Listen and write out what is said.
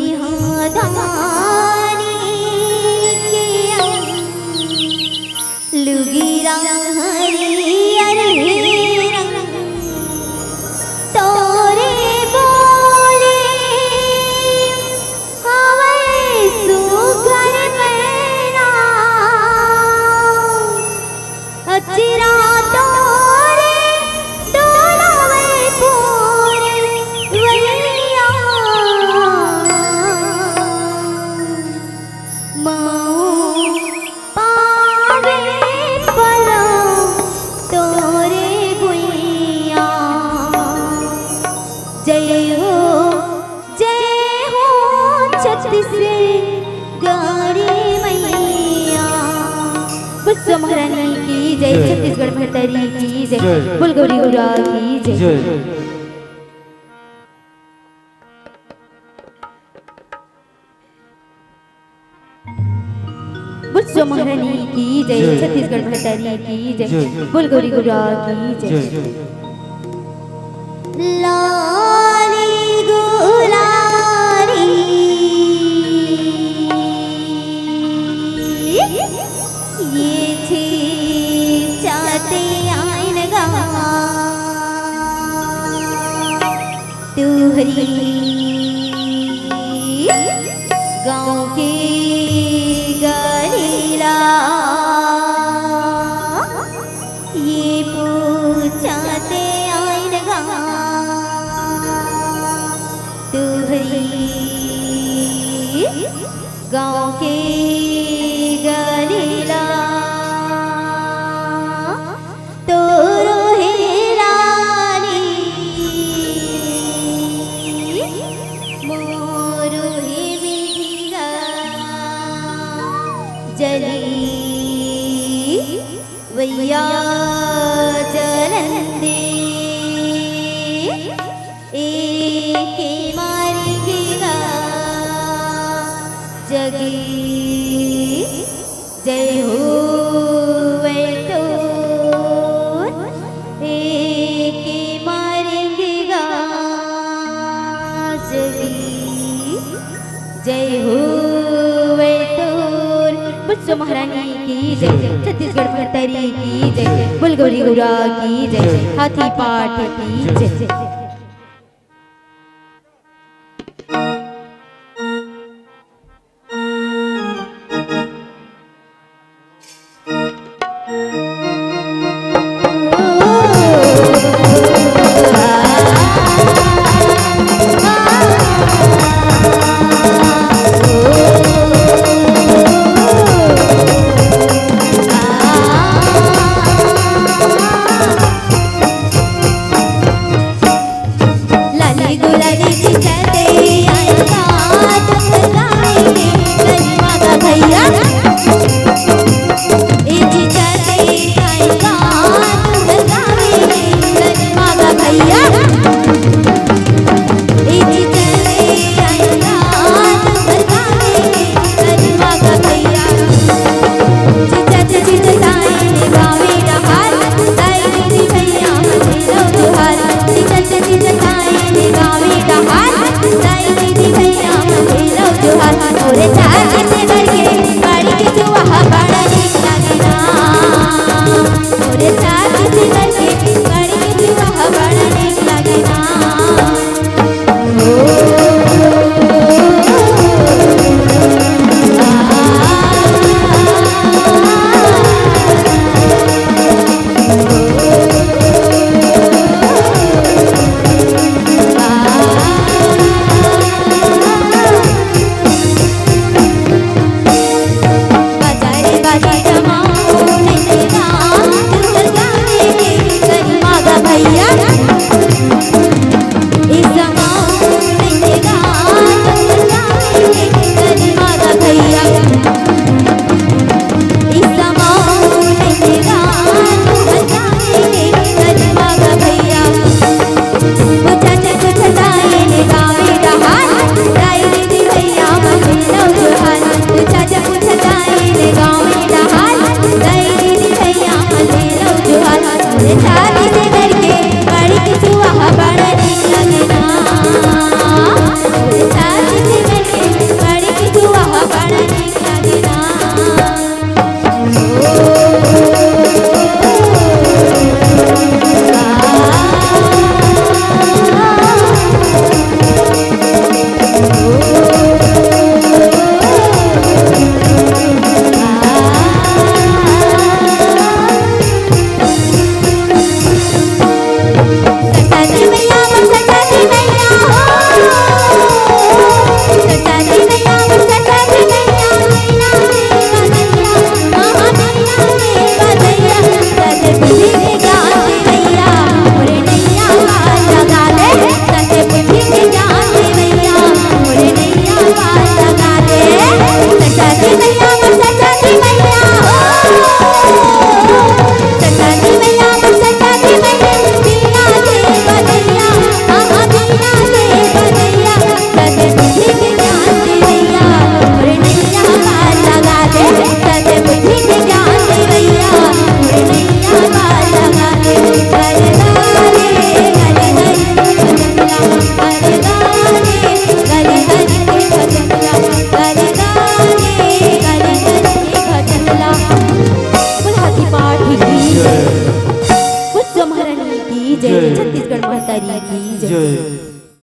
तुहरी हादानी के लुगीरा हरियर रंग तोरे बोले हवे सुघर मैना अचिरा तोरे डोलावे पूरे वैया माओ पावे पला तोरे गुइया जय हो छत्तीसगढ़ मैया पुष्प महारानी की जय छत्तीसगढ़ महतारी की जय बोल गौरी गुरा की जय पुष्प महारानी की जय छत्तीसगढ़ महतारी की जय बोल गौरी गुरा की जय लाली गुलारी ये थी चाहते आइन गा तुहरी गाँव के गलीला ये पूछाते आइन गा तुहरी गाँव के गलीला तोरो हेरानी मोरो हे मिठिगा जली वैया जलन दे एके मारेगा जगी जय हो वे तो एके मारेगा जगी जय हो वे तो पुष्प महारानी की जय छत्तीसगढ़ महतारी की जय बोल गौरी गुरा की जय हाथी पाठ की जय जय छत्तीसगढ़ महतारी की जय।